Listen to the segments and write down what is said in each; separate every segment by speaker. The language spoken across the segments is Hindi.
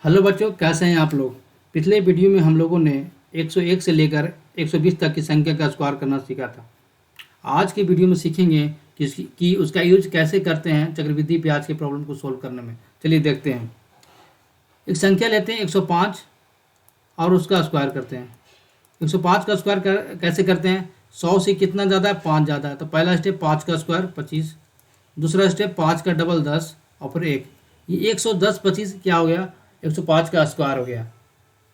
Speaker 1: हेलो बच्चों, कैसे हैं आप लोग। पिछले वीडियो में हम लोगों ने 101 से लेकर 120 तक की संख्या का स्क्वायर करना सीखा था। आज के वीडियो में सीखेंगे कि उसका यूज कैसे करते हैं चक्रवृद्धि ब्याज के प्रॉब्लम को सोल्व करने में। चलिए देखते हैं। एक संख्या लेते हैं 105 और उसका स्क्वायर करते हैं। 105 का स्क्वायर कैसे करते हैं। 100 से कितना ज़्यादा है, 5 ज़्यादा है, तो पहला स्टेप 5 का स्क्वायर 25, दूसरा स्टेप 5 का डबल 10 और फिर 1। ये 110 25 क्या हो गया, 105 का स्क्वायर हो गया।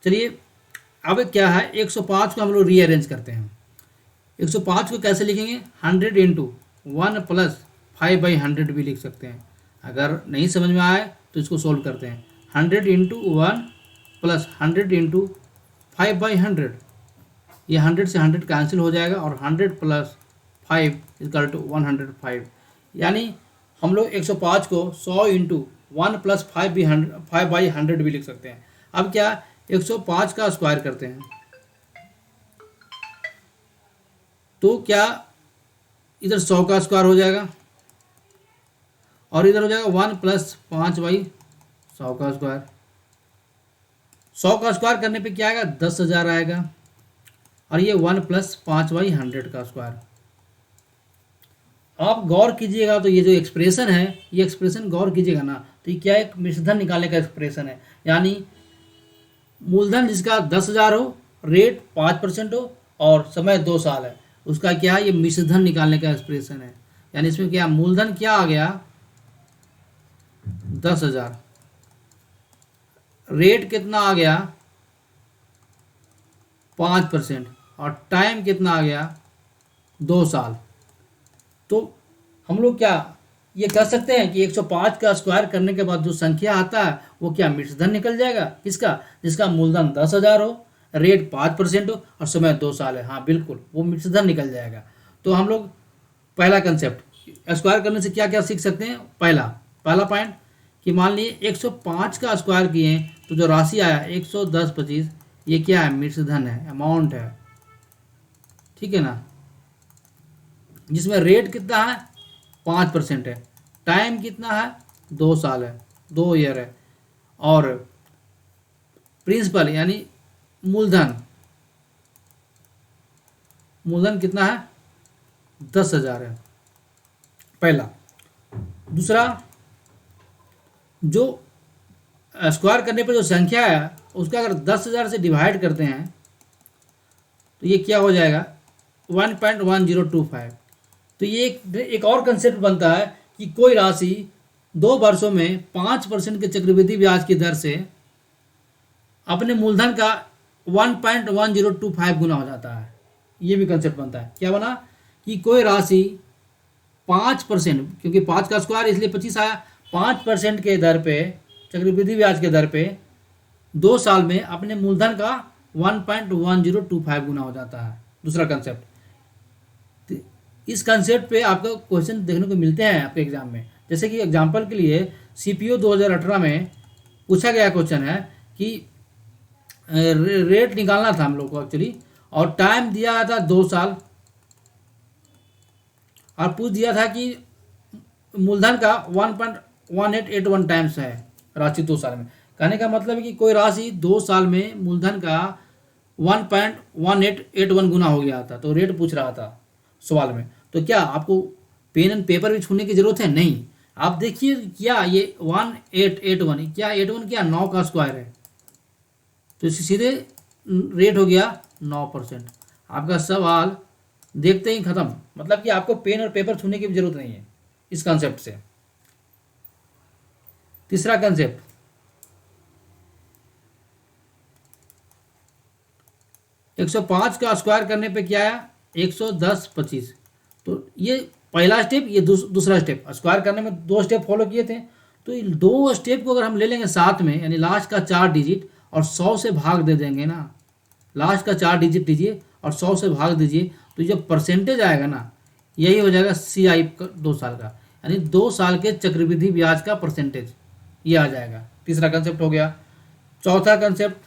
Speaker 1: चलिए अब क्या है, 105 को हम लोग रीअरेंज करते हैं। 105 को कैसे लिखेंगे, 100 इंटू 1 प्लस 5/100 भी लिख सकते हैं। अगर नहीं समझ में आए तो इसको सोल्व करते हैं। 100 इंटू 1 प्लस 100 इंटू 5/100, ये 100 से 100 कैंसिल हो जाएगा और 100 प्लस 5 इक्वल टू 105। यानी हम लोग 105 को 100 इंटू 1 प्लस 5/100 भी लिख सकते हैं। अब क्या, 105 का स्क्वायर करते हैं तो क्या इधर 100 का स्क्वायर हो जाएगा और इधर हो जाएगा 1 प्लस 5/100 का स्क्वायर। 100 का स्क्वायर करने पे क्या आएगा, 10,000 आएगा और ये 1 प्लस 5/100 का स्क्वायर। आप गौर कीजिएगा तो ये जो एक्सप्रेशन है, ये एक्सप्रेशन गौर कीजिएगा ना, तो ये क्या एक मिश्रधन निकालने का एक्सप्रेशन है। यानी मूलधन जिसका 10,000 हो, रेट 5% हो और समय 2 साल है, उसका क्या है, ये मिश्रधन निकालने का एक्सप्रेशन है। यानी इसमें क्या मूलधन क्या आ गया, 10,000, रेट कितना आ गया 5% और टाइम कितना आ गया 2 साल। तो हम लोग क्या ये कह सकते हैं कि 105 का स्क्वायर करने के बाद जो संख्या आता है वो क्या मिश्रधन निकल जाएगा, किसका, जिसका मूलधन 10,000 हो, रेट 5% हो और समय 2 साल है। हाँ बिल्कुल, वो मिश्रधन निकल जाएगा। तो हम लोग पहला कंसेप्ट स्क्वायर करने से क्या क्या सीख सकते हैं। पहला पॉइंट कि मान लिए 105 का स्क्वायर किए तो जो राशि आया 110 25, ये क्या है, मिश्रधन है, अमाउंट है, ठीक है ना। जिसमें रेट कितना है 5% है, टाइम कितना है 2 साल है, 2 ईयर है, और प्रिंसिपल यानी मूलधन कितना है 10,000 है, पहला। दूसरा, जो स्क्वायर करने पर जो संख्या है उसका अगर 10,000 से डिवाइड करते हैं तो ये क्या हो जाएगा 1.1025। तो ये एक और कंसेप्ट बनता है कि कोई राशि 2 वर्षों में 5% के चक्रवृद्धि ब्याज की दर से अपने मूलधन का 1.1025 गुना हो जाता है। ये भी कंसेप्ट बनता है। क्या बना कि कोई राशि 5%, क्योंकि 5 का स्क्वायर इसलिए 25 आया, 5% के दर पे, चक्रवृद्धि ब्याज के दर पे 2 साल में अपने मूलधन का 1.1025 गुना हो जाता है। दूसरा कंसेप्ट, इस कंसेप्ट पे आपको क्वेश्चन देखने को मिलते हैं आपके एग्जाम में। जैसे कि एग्जांपल के लिए सीपीओ 2018 में पूछा गया क्वेश्चन है कि रेट निकालना था हम लोग को एक्चुअली, और टाइम दिया था 2 साल, और पूछ दिया था कि मूलधन का 1.1881 टाइम्स है राशि 2 साल में। कहने का मतलब है कि कोई राशि 2 साल में मूलधन का 1.1881 गुना हो गया था, तो रेट पूछ रहा था सवाल में। तो क्या आपको पेन एंड पेपर भी छूने की जरूरत है, नहीं। आप देखिए क्या ये 1881, क्या 81 क्या 9 का स्क्वायर है, तो इससे सीधे रेट हो गया 9%। आपका सवाल देखते ही खत्म, मतलब कि आपको पेन और पेपर छूने की भी जरूरत नहीं है इस कंसेप्ट से। तीसरा कंसेप्ट, एक 105 का स्क्वायर करने पे क्या आया 110 25। तो ये पहला स्टेप, ये दूसरा स्टेप। स्क्वायर करने में 2 स्टेप फॉलो किए थे, तो इन 2 स्टेप को अगर हम ले लेंगे साथ में, यानी लास्ट का 4 डिजिट और 100 से भाग दे देंगे ना, लास्ट का 4 डिजिट लीजिए और 100 से भाग दीजिए, तो जो परसेंटेज आएगा ना, यही हो जाएगा CI 2 साल का, यानी 2 साल के चक्रवृद्धि ब्याज का परसेंटेज ये आ जाएगा। तीसरा कंसेप्ट हो गया। चौथा कंसेप्ट,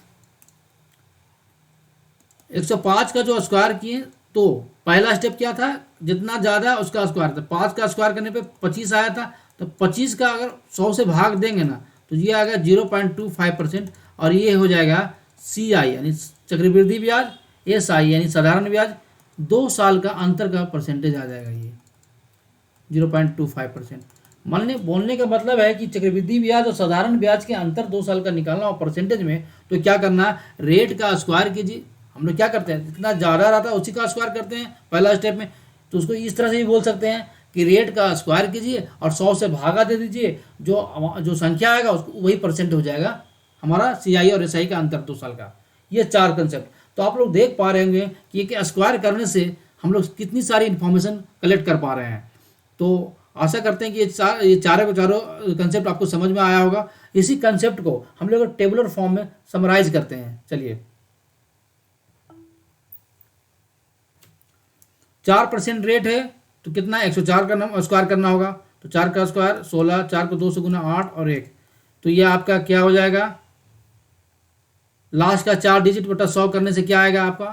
Speaker 1: 105 का जो स्क्वायर किए तो पहला स्टेप क्या था, जितना ज़्यादा उसका स्क्वायर था। 5 का स्क्वायर करने पे 25 आया था, तो 25 का अगर 100 से भाग देंगे ना तो ये आएगा 0.25%, और ये हो जाएगा CI यानी चक्रवृद्धि ब्याज, SI यानी साधारण ब्याज, 2 साल का अंतर का परसेंटेज आ जाएगा ये 0.25%। बोलने का मतलब है कि चक्रवृद्धि ब्याज और साधारण ब्याज के अंतर 2 साल का निकालना हो परसेंटेज में, तो क्या करना है, रेट का स्क्वायर कीजिए। हम लोग क्या करते हैं, जितना ज़्यादा रहता है उसी का स्क्वायर करते हैं पहला स्टेप में। तो उसको इस तरह से भी बोल सकते हैं कि रेट का स्क्वायर कीजिए और 100 से भागा दे दीजिए, जो संख्या आएगा उसको वही परसेंट हो जाएगा हमारा CI और SI का अंतर 2 साल का। ये 4 कंसेप्ट तो आप लोग देख पा रहे होंगे कि एक स्क्वायर करने से हम लोग कितनी सारी इन्फॉर्मेशन कलेक्ट कर पा रहे हैं। तो आशा करते हैं कि ये चारों के चारों कंसेप्ट आपको समझ में आया होगा। इसी कंसेप्ट को हम लोग टेबुलर फॉर्म में समराइज करते हैं। चलिए, 4% रेट है तो कितना 104 का स्क्वायर करना होगा, तो 4 का स्क्वायर 16, 4 को 2 से गुना 8 और 1, तो ये आपका क्या हो जाएगा, लास्ट का 4 डिजिट बटा 100 करने से क्या आएगा आपका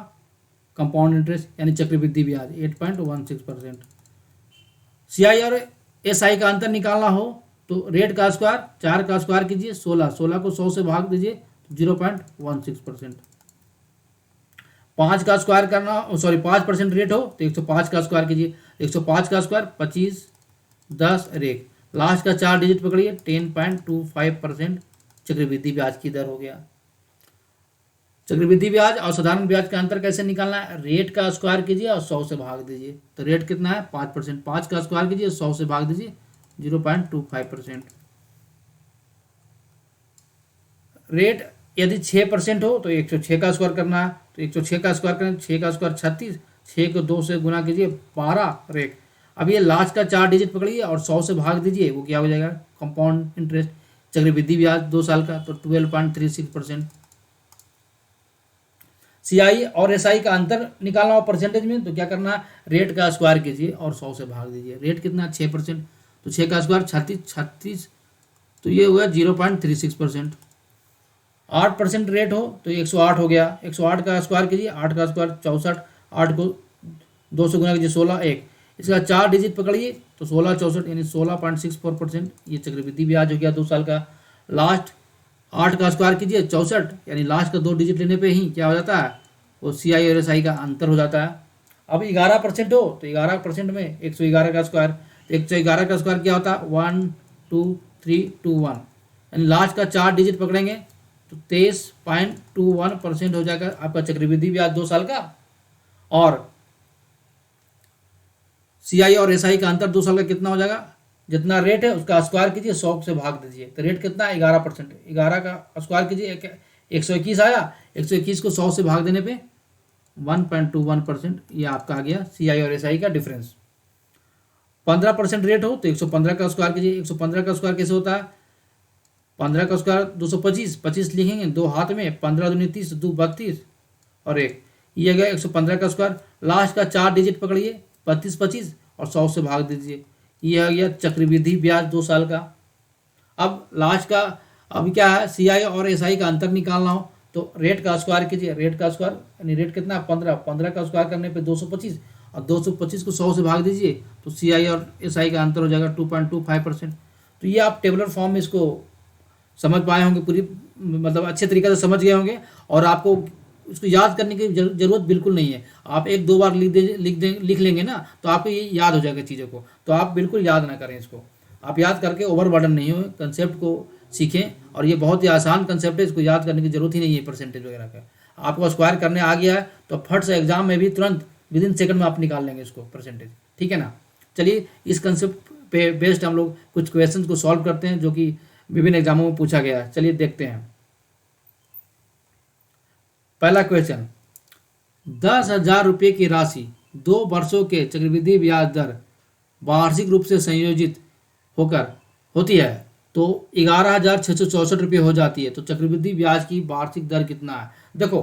Speaker 1: कंपाउंड इंटरेस्ट यानी चक्रवृद्धि ब्याज 8.16%। CI और SI का अंतर निकालना हो तो रेट का स्क्वायर 4 का स्क्वायर कीजिए 16, 16 को 100 से भाग दीजिए 0.16%। 5 का स्क्वायर करना 5% रेट हो तो 105 का स्क्वायर कीजिए, 105 का स्क्वायर 25, 10 और 1, लास्ट का 4 डिजिट पकड़िए 10.25% चक्रवृद्धि ब्याज की दर हो गया। चक्रवृद्धि ब्याज और साधारण ब्याज का अंतर कैसे निकालना है, रेट का स्क्वायर कीजिए और 100 से भाग दीजिए, तो रेट कितना है 5%, 5 का स्क्वायर कीजिए 100 से भाग दीजिए 0.25%। रेट यदि 6% हो तो 106 का स्क्वायर करना है, तो 106 का स्क्वायर करें, 6 का स्क्वायर 36, 6 को 2 से गुना कीजिए 12 रेट। अब ये लास्ट का 4 डिजिट पकड़िए और 100 से भाग दीजिए, वो क्या हो जाएगा कंपाउंड इंटरेस्ट चक्रवृद्धि ब्याज 2 साल का, तो 12.36%। CI और SI का अंतर निकालना हो परसेंटेज में तो क्या करना है, रेट का स्क्वायर कीजिए और 100 से भाग दीजिए, रेट कितना 6%, तो 6 का स्क्वायर 36, तो ये हुआ 0.36%। 8% रेट हो तो 108 हो गया, 108 का स्क्वायर कीजिए, 8 का स्क्वायर 64, 8 को 2 से गुना कीजिए 16, 1, इसका 4 डिजिट पकड़िए तो 16, 64 यानी 16.64%, ये चक्रवृद्धि ब्याज हो गया 2 साल का। लास्ट 8 का स्क्वायर कीजिए 64 यानी लास्ट का 2 डिजिट लेने पे ही क्या हो जाता है, वो CI और SI का अंतर हो जाता है। अब 11% हो तो 11% में 111 का स्क्वायर, तो 111 का स्क्वायर क्या होता है 1, 2, 3, 2, 1, यानी लास्ट का 4 डिजिट पकड़ेंगे तो 23.21% हो जाएगा आपका चक्रवृद्धि ब्याज 2 साल का। और CI और SI का अंतर 2 साल का कितना हो जाएगा, जितना रेट है उसका स्क्वायर कीजिए 100 से भाग दीजिए, तो रेट कितना 11%, 11 का स्क्वायर कीजिए 121 आया, 121 को 100 से भाग देने पे 1.21%, ये आपका आ गया CI और SI का डिफरेंस। 15% रेट हो तो 115 का स्क्वायर कीजिए, 115 का स्क्वायर कैसे होता है, 15 का स्क्वायर 225, 25 लिखेंगे 2 हाथ में, 15 दूनी 30, 2 32 और 1, ये गया 115 का स्क्वायर। लास्ट का 4 डिजिट पकड़िए 32, 25 और 100 से भाग दीजिए, ये आ गया चक्रवृद्धि ब्याज 2 साल का। अब लास्ट का अब क्या है, CI और SI का अंतर निकालना हो तो रेट का स्क्वायर कीजिए, रेट का स्क्वायर यानी रेट कितना 15, 15 का स्क्वायर करने पे 225 और 225 को 100 से भाग दीजिए तो CI और SI का अंतर हो जाएगा 2.25%। तो ये आप टेबुलर फॉर्म में इसको समझ पाए होंगे, पूरी मतलब अच्छे तरीके से समझ गए होंगे, और आपको इसको याद करने की जरूरत बिल्कुल नहीं है। आप 1-2 बार लिख लेंगे ना तो आपको ये याद हो जाएगा चीज़ों को, तो आप बिल्कुल याद ना करें इसको, आप याद करके ओवरबर्डन नहीं हो, कंसेप्ट को सीखें। और ये बहुत ही आसान कंसेप्ट है, इसको याद करने की जरूरत ही नहीं है परसेंटेज वगैरह का। आपको स्क्वायर करने आ गया है तो फट से एग्जाम में भी तुरंत विदिन सेकंड में आप निकाल लेंगे इसको परसेंटेज, ठीक है ना। चलिए इस कंसेप्ट पे बेस्ड हम लोग कुछ क्वेश्चन को सॉल्व करते हैं जो कि विभिन्न एग्जामों में पूछा गया है। चलिए देखते हैं। पहला क्वेश्चन, 10,000 रुपये की राशि 2 वर्षों के चक्रवृद्धि ब्याज दर वार्षिक रूप से संयोजित होती है तो 11,664 रुपये हो जाती है, तो चक्रवृद्धि ब्याज की वार्षिक दर कितना है। देखो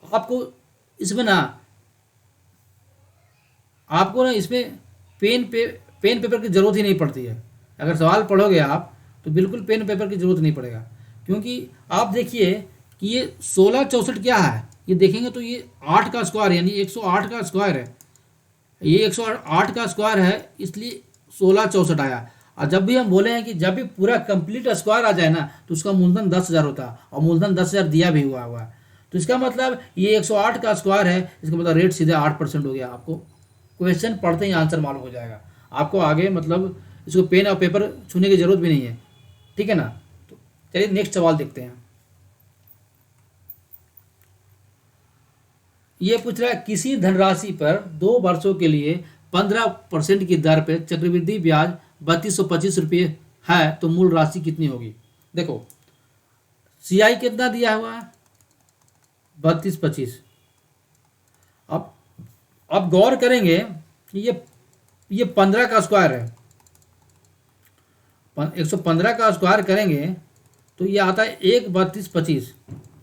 Speaker 1: आपको इसमें इसमें पेन पेपर की ज़रूरत ही नहीं पड़ती है। अगर सवाल पढ़ोगे आप तो बिल्कुल पेन पेपर की ज़रूरत नहीं पड़ेगा, क्योंकि आप देखिए कि ये 1664 क्या है, ये देखेंगे तो ये 8 का स्क्वायर यानी 108 का स्क्वायर है, ये 108 का स्क्वायर है इसलिए 1664 आया। और जब भी हम बोले हैं कि जब भी पूरा कंप्लीट स्क्वायर आ जाए ना तो उसका मूलधन 10,000 होता है, और मूलधन 10,000 दिया भी हुआ है। तो इसका मतलब ये 108 का स्क्वायर है, इसका मतलब रेट सीधे 8% हो गया। आपको क्वेश्चन पढ़ते ही आंसर मालूम हो जाएगा। आपको आगे मतलब इसको पेन और पेपर छूने की जरूरत भी नहीं है, ठीक है ना। तो चलिए नेक्स्ट सवाल देखते हैं। ये पूछ रहा है किसी धनराशि पर 2 वर्षों के लिए 15% की दर पे चक्रवृद्धि ब्याज 3225 रुपये है, तो मूल राशि कितनी होगी। देखो सीआई कितना दिया हुआ है, 3225। अब अब गौर करेंगे कि ये 15 का स्क्वायर है, 115 का स्क्वायर करेंगे तो ये आता है 1 32 25,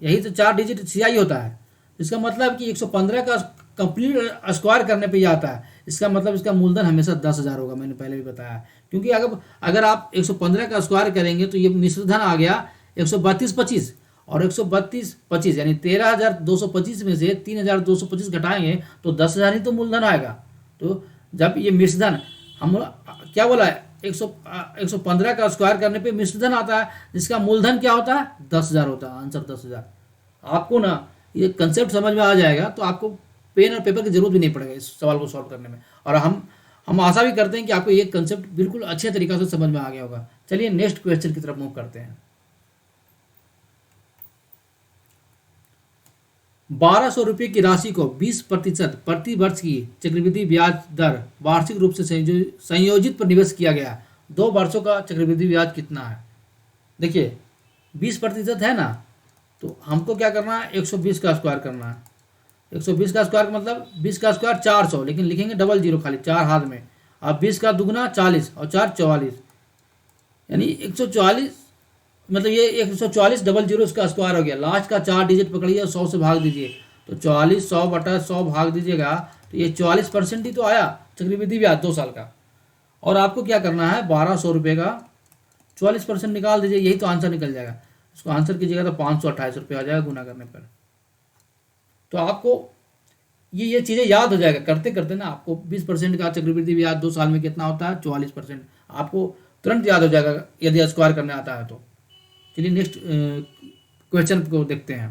Speaker 1: यही तो 4 डिजिट सीआई होता है। इसका मतलब कि 115 का कंप्लीट स्क्वायर करने पे ये आता है। इसका मतलब इसका मूलधन हमेशा 10,000 होगा, मैंने पहले भी बताया। क्योंकि अगर आप 115 का स्क्वायर करेंगे तो ये मिश्र धन आ गया 132 25, और 132 25 यानी 13,225 में से 3,225 घटाएंगे तो 10,000 ही तो मूलधन आएगा। तो जब ये मिश्र धन, हम क्या बोला है, 115 का स्क्वायर करने पे मिश्र धन आता है, जिसका मूलधन क्या होता है, 10,000 होता है। आंसर 10,000। आपको ना ये कंसेप्ट समझ में आ जाएगा तो आपको पेन और पेपर की जरूरत भी नहीं पड़ेगा इस सवाल को सॉल्व करने में। और हम आशा भी करते हैं कि आपको ये कंसेप्ट बिल्कुल अच्छे तरीके से समझ में आ गया होगा। चलिए नेक्स्ट क्वेश्चन की तरफ मूव करते हैं। 1,200 रुपये की राशि को 20% प्रति वर्ष की चक्रवृद्धि ब्याज दर वार्षिक रूप से संयोजित पर निवेश किया गया। 2 वर्षों का चक्रवृद्धि ब्याज कितना है। देखिए 20% है ना, तो हमको क्या करना है, 120 का स्क्वायर करना है। 120 का स्क्वायर मतलब 20 का स्क्वायर 400, लेकिन लिखेंगे डबल जीरो खाली 4 हाथ में। अब 20 का दुगना 40 और 4 44, यानी 144, मतलब ये 144 डबल जीरो इसका स्क्वायर हो गया। लास्ट का 4 डिजिट पकड़िए और 100 से भाग दीजिए, तो 44 100/100 भाग दीजिएगा तो ये 40% ही तो आया चक्रवृद्धि ब्याज 2 साल का। और आपको क्या करना है, 1,200 रुपये का 40% निकाल दीजिए, यही तो आंसर निकल जाएगा। इसको आंसर कीजिएगा तो 528 रुपये आ जाएगा गुना करने पर। तो आपको ये चीज़ें याद हो जाएगा करते करते ना। आपको 20% का चक्रवृद्धि ब्याज 2 साल में कितना होता है, 44%। आपको तुरंत याद हो जाएगा यदि स्क्वायर करने आता है तो। चलिए नेक्स्ट क्वेश्चन को देखते हैं।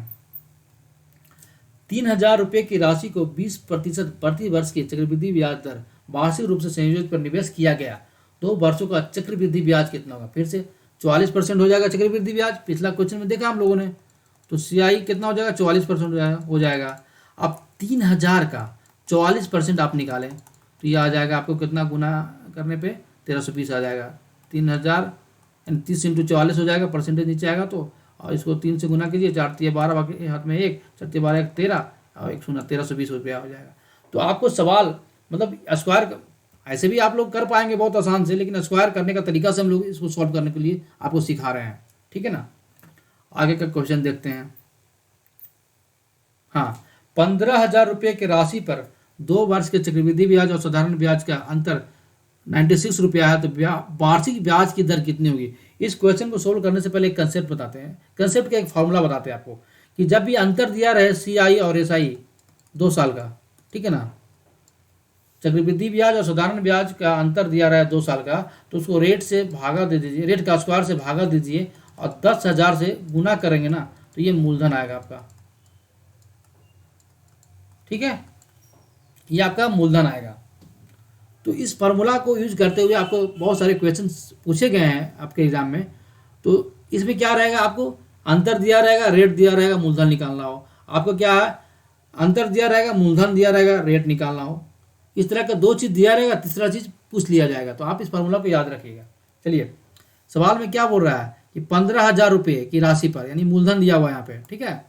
Speaker 1: 3,000 रुपये की राशि को 20% प्रति वर्ष की चक्रवृद्धि ब्याज दर वार्षिक रूप से संयोजित पर निवेश किया गया। 2 वर्षों का चक्रवृद्धि ब्याज कितना होगा। फिर से 44% हो जाएगा चक्रवृद्धि ब्याज, पिछला क्वेश्चन में देखा हम लोगों ने। तो सीआई कितना हो जाएगा, 44% हो जाएगा। अब 3,000 का 44% आप निकालें तो ये आ जाएगा आपको कितना, गुना करने पे 1320 आ जाएगा। 3,000 यानी 30 × 44 हो जाएगा, परसेंटेज नीचे आएगा तो। और इसको 3 से गुना कीजिए, 4 × 12, बाकी हाथ में 1, 4 × 12 = 13, और 1 शून्य 1320 रुपया हो जाएगा। तो आपको सवाल मतलब स्क्वायर ऐसे भी आप लोग कर पाएंगे बहुत आसान से, लेकिन स्क्वायर करने का तरीका से हम लोग इसको सॉल्व करने के लिए आपको सिखा रहे हैं, ठीक है ना। आगे का क्वेश्चन देखते हैं। हाँ, 15,000 रुपये की राशि पर 2 वर्ष के चक्रवृद्धि ब्याज और साधारण ब्याज का अंतर 96 रुपया है, तो वार्षिक ब्याज की दर कितनी होगी। इस क्वेश्चन को सोल्व करने से पहले एक कंसेप्ट बताते हैं, कंसेप्ट का एक फॉर्मूला बताते हैं आपको, कि जब भी अंतर दिया रहे सीआई और एसआई 2 साल का, ठीक है ना, चक्रवृद्धि ब्याज और साधारण ब्याज का अंतर दिया रहा है 2 साल का, तो उसको रेट से भागा दे दीजिए, रेट का स्क्वायर से भागा दीजिए और 10,000 से गुना करेंगे ना तो ये मूलधन आएगा आपका, ठीक है, ये आपका मूलधन आएगा। तो इस फार्मूला को यूज करते हुए आपको बहुत सारे क्वेश्चन पूछे गए हैं आपके एग्जाम में। तो इसमें क्या रहेगा, आपको अंतर दिया रहेगा, रेट दिया रहेगा, मूलधन निकालना हो। आपको क्या है, अंतर दिया रहेगा, मूलधन दिया रहेगा, रेट निकालना हो। इस तरह का 2 चीज़ दिया रहेगा, तीसरा चीज़ पूछ लिया जाएगा। तो आप इस फार्मूला को याद रखिएगा। चलिए सवाल में क्या बोल रहा है कि 15,000 रुपये की राशि पर, यानी मूलधन दिया हुआ है यहाँ पे, ठीक है,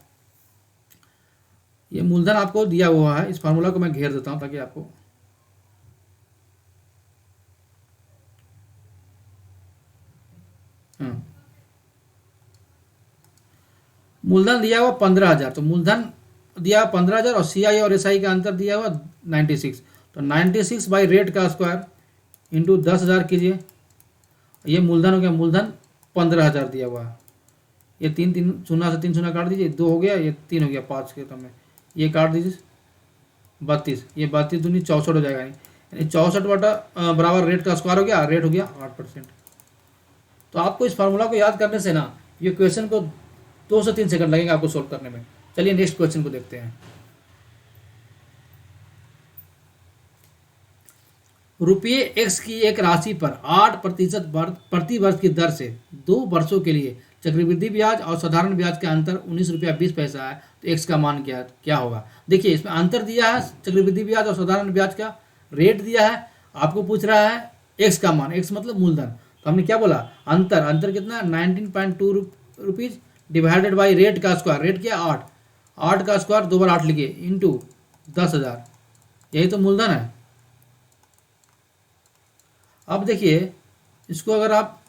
Speaker 1: ये मूलधन आपको दिया हुआ है। इस फार्मूला को मैं घेर देता हूँ ताकि आपको मूलधन दिया हुआ 15,000, तो मूलधन दिया 15,000 और सीआई और एसआई का अंतर दिया हुआ 96, तो 96 बाई रेट का स्क्वायर इंटू 10,000 कीजिए। ये मूलधन हो गया, मूलधन 15,000 दिया हुआ है। ये 3 3 शून्य से 3 शून्य काट दीजिए, 2 हो गया, ये 3 हो गया, 5 के क्रम में ये काट दीजिए 32, ये 32 दूनी 64 हो जाएगा, यानी 64 बटा बराबर रेट का स्क्वायर हो गया, रेट हो गया 8%। तो आपको इस फार्मूला को याद करने से ना ये क्वेश्चन को 2 से 3 सेकंड लगेंगे आपको सोल्व करने में। चलिए नेक्स्ट क्वेश्चन को देखते हैं। रुपये x की एक राशि पर 8% प्रति वर्ष की दर से 2 वर्षों के लिए चक्रवृद्धि ब्याज और साधारण ब्याज का अंतर 19 रुपया 20 पैसा है, तो x का मान क्या होगा। देखिए इसमें अंतर दिया है, चक्रवृद्धि ब्याज और साधारण ब्याज का रेट दिया है, आपको पूछ रहा है x का मान, x मतलब मूलधन। तो हमने क्या बोला, अंतर कितना 19.2 रुपीज़ डिवाइडेड बाई रेट का स्क्वायर, रेट क्या 8 का स्क्वायर 2 बार 8 लिखे इंटू 10,000, यही तो मूलधन है। अब देखिए इसको अगर आप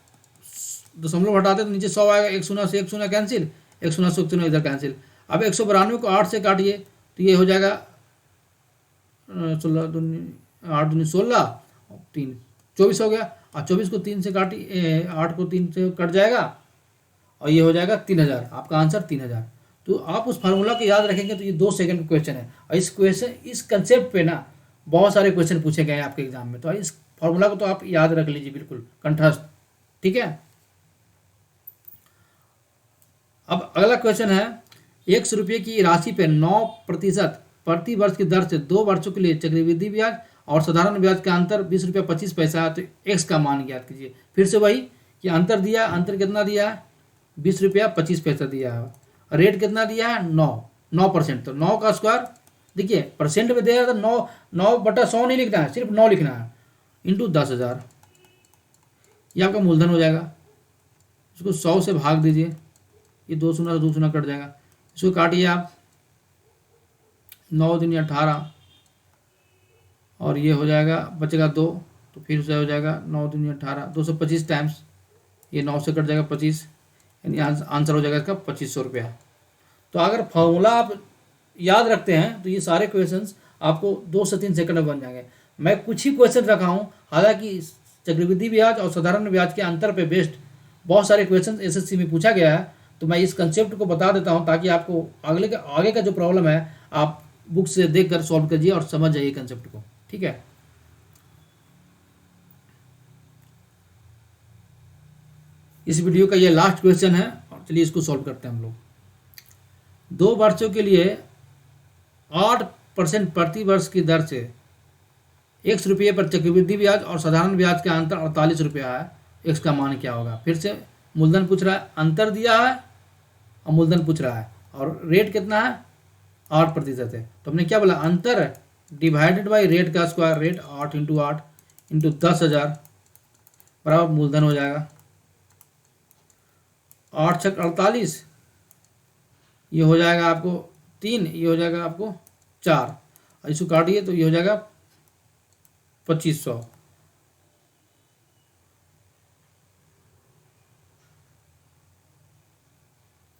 Speaker 1: दशमलव हटाते तो नीचे 100 आएगा, 1 शून्य से 1 शून्य कैंसिल, 1 शून्य से 1 शून्य इधर कैंसिल। अब 192 को 8 से काटिए तो ये हो जाएगा 8 दूनी 16 और 3 24 हो गया, और 24 को 3 से काटी 8 को 3 से कट जाएगा और ये हो जाएगा 3000, आपका आंसर 3000। तो आप उस फार्मूला को याद रखेंगे तो ये 2 सेकंड का क्वेश्चन है, और इस कंसेप्ट पे ना बहुत सारे क्वेश्चन पूछे गए हैं आपके एग्जाम में, तो इस फार्मूला को तो आप याद रख लीजिए बिल्कुल कंठस्थ, ठीक है। अब अगला क्वेश्चन है, 100 रुपये की राशि पे 9% प्रति वर्ष की दर से 2 वर्षों के लिए चक्रवृद्धि ब्याज और साधारण ब्याज का अंतर 20 रुपया 25 पैसा है, तो x का मान ज्ञात कीजिए। फिर से वही कि अंतर दिया, अंतर कितना दिया है 20 रुपया 25 पैसा दिया है, रेट कितना दिया है 9%, तो 9 का स्क्वायर देखिए परसेंट में दिया तो 9/100 नहीं लिखना है, सिर्फ 9 लिखना है इंटू 10,000, ये आपका मूलधन हो जाएगा। इसको 100 से भाग दीजिए, ये 2 शून्य से 2 शून्य कट जाएगा, इसको काटिए आप 9 दूनी 18 और ये हो जाएगा बचेगा 2, तो फिर से हो जाएगा 9 दूनी 18 225 टाइम्स, ये 9 से कट जाएगा 25, यानी आंसर हो जाएगा इसका 2500 रुपया। तो अगर फॉर्मूला आप याद रखते हैं तो ये सारे क्वेश्चंस आपको 2 से 3 सेकंड में बन जाएंगे। मैं कुछ ही क्वेश्चन रखा हूँ, हालांकि चक्रवृद्धि ब्याज और साधारण ब्याज के अंतर पे बेस्ड बहुत सारे क्वेश्चन एसएससी में पूछा गया है, तो मैं इस कंसेप्ट को बता देता हूँ ताकि आपको आगे का जो प्रॉब्लम है आप बुक से देख कर सॉल्व कीजिए और समझ जाइए कंसेप्ट को, ठीक है। इस वीडियो का ये लास्ट क्वेश्चन है, और चलिए इसको सॉल्व करते हैं हम लोग। 2 वर्षों के लिए 8% प्रति वर्ष की दर से 100 रुपये पर चक्रवृद्धि ब्याज और साधारण ब्याज का अंतर 48 रुपया है, x का मान क्या होगा। फिर से मूलधन पूछ रहा है, अंतर दिया है और मूलधन पूछ रहा है, और रेट कितना है 8% है, तो हमने क्या बोला अंतर डिवाइडेड बाई रेट का स्क्वायर, रेट 8 इंटू 8 इंटू 10,000 बराबर मूलधन हो जाएगा 8 छक 48, ये हो जाएगा आपको 3, ये हो जाएगा आपको 4, और इसको काटिए तो ये हो जाएगा 2500।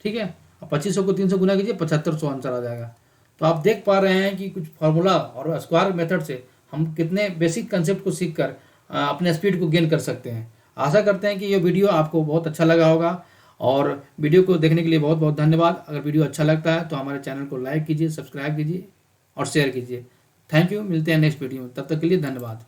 Speaker 1: ठीक है, अब 2500 को 300 गुना कीजिए 7500 आंसर आ जाएगा। तो आप देख पा रहे हैं कि कुछ फार्मूला और स्क्वायर मेथड से हम कितने बेसिक कंसेप्ट को सीखकर अपने स्पीड को गेन कर सकते हैं। आशा करते हैं कि ये वीडियो आपको बहुत अच्छा लगा होगा, और वीडियो को देखने के लिए बहुत बहुत धन्यवाद। अगर वीडियो अच्छा लगता है तो हमारे चैनल को लाइक कीजिए, सब्सक्राइब कीजिए और शेयर कीजिए। थैंक यू, मिलते हैं नेक्स्ट वीडियो में, तब तक के लिए धन्यवाद।